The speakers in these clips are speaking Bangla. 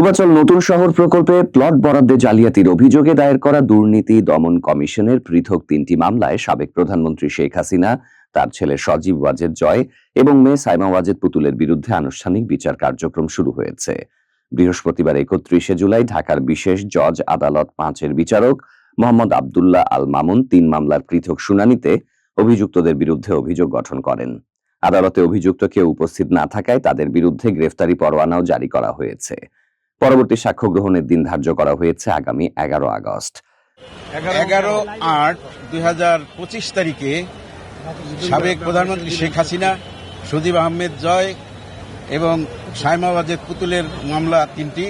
পূর্বাচল নতুন শহর প্রকল্পে প্লট বরাদ্দে জালিয়াতির অভিযোগে দায়ের করা দুর্নীতি দমন কমিশনের পৃথক ৩টি মামলায় সাবেক প্রধানমন্ত্রী শেখ হাসিনা, তার ছেলে সজীব ওয়াজেদ জয় এবং মেয়ে সাইমা ওয়াজেদ পুতুলের বিরুদ্ধে আনুষ্ঠানিক বিচার কার্যক্রম শুরু হয়েছে। বৃহস্পতিবার ৩১ জুলাই ঢাকার বিশেষ জজ আদালত ৫-এর বিচারক মোহাম্মদ আবদুল্লাহ আল মামুন ৩ মামলার পৃথক শুনানিতে অভিযুক্তদের বিরুদ্ধে অভিযোগ গঠন করেন। আদালতে অভিযুক্ত কেউ উপস্থিত না থাকায় তাদের বিরুদ্ধে গ্রেফতারি পরোয়ানাও জারি করা হয়েছে। পরবর্তী সাক্ষ্য গ্রহণের দিন ধার্য করা হয়েছে আগামী ১১ আগস্ট। ১১/৮/২০২৫ তারিখে সাবেক প্রধানমন্ত্রী শেখ হাসিনা, সজীব আহমেদ জয় এবং সাইমা ওয়াজেদ পুতুলের মামলা ৩টি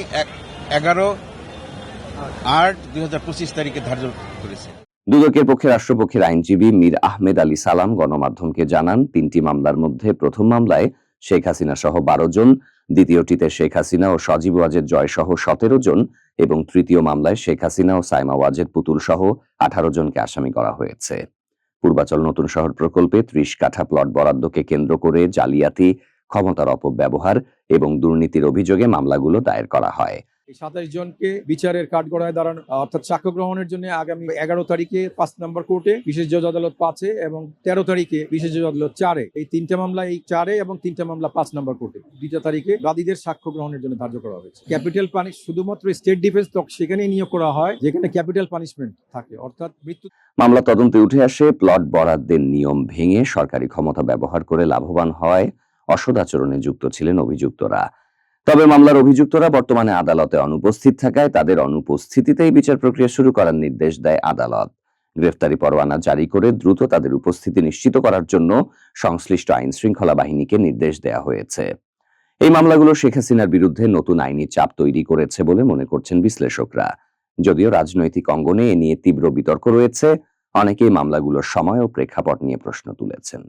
১১/৮/২০২৫ তারিখে ধার্য করেছে। দুদকের পক্ষে রাষ্ট্রপক্ষের আইনজীবী মীর আহমেদ আলী সালাম গণমাধ্যমকে জানান, ৩টি মামলার মধ্যে প্রথম মামলায় শেখ হাসিনা সহ ১২ জন, দ্বিতীয়টিতে শেখ হাসিনা ও সজীব ওয়াজেদ জয় সহ ১৭ জন এবং তৃতীয় মামলায় শেখ হাসিনা ও সাইমা ওয়াজেদ পুতুল সহ ১৮ জনকে আসামি করা হয়েছে। পূর্বাচল নতুন শহর প্রকল্পে ৩০ কাঠা প্লট বরাদ্দকে কেন্দ্র করে জালিয়াতি, ক্ষমতার অপব্যবহার এবং দুর্নীতির অভিযোগে মামলাগুলো দায়ের করা হয়। ২৭ জনকে বিচারের কাঠগড়ায় দাঁড়ানো অর্থাৎ সাক্ষ্য গ্রহণের জন্য আগামী ১১ তারিখে ৫ নম্বর কোর্টে, বিশেষ জজ আদালত ৫-এ এবং ১৩ তারিখে বিশেষ জজ আদালত ৪-এ, এই ৩টে মামলা এই ৪-এ এবং ৩টে মামলা ৫ নম্বর কোর্টে ২টা তারিখে বাদীদের সাক্ষ্য গ্রহণের জন্য ধার্য করা হয়েছে। ক্যাপিটাল পানিশ শুধুমাত্র স্টেট ডিফেন্স সেখানেই নিয়োগ করা হয় যেখানে ক্যাপিটাল পানিশমেন্ট থাকে, অর্থাৎ মৃত্যু। মামলা তদন্তে উঠে আসে, প্লট বরাদ্দের নিয়ম ভেঙে সরকারি ক্ষমতা ব্যবহার করে লাভবান হওয়ায় অসদাচরণে যুক্ত ছিলেন অভিযুক্তরা। তবে মামলার অভিযুক্তরা বর্তমানে আদালতে অনুপস্থিত থাকায় তাদের অনুপস্থিতিতেই বিচার প্রক্রিয়া শুরু করার নির্দেশ দেয় আদালত। গ্রেফতারি পরোয়ানা জারি করে দ্রুত তাদের উপস্থিতি নিশ্চিত করার জন্য সংশ্লিষ্ট আইন শৃঙ্খলা বাহিনীকে নির্দেশ দেওয়া হয়েছে। এই মামলাগুলো শেখ হাসিনার বিরুদ্ধে নতুন আইনি চাপ তৈরি করেছে বলে মনে করছেন বিশ্লেষকরা। যদিও রাজনৈতিক অঙ্গনে এ নিয়ে তীব্র বিতর্ক রয়েছে, অনেকেই মামলাগুলোর সময় ও প্রেক্ষাপট নিয়ে প্রশ্ন তুলেছেন।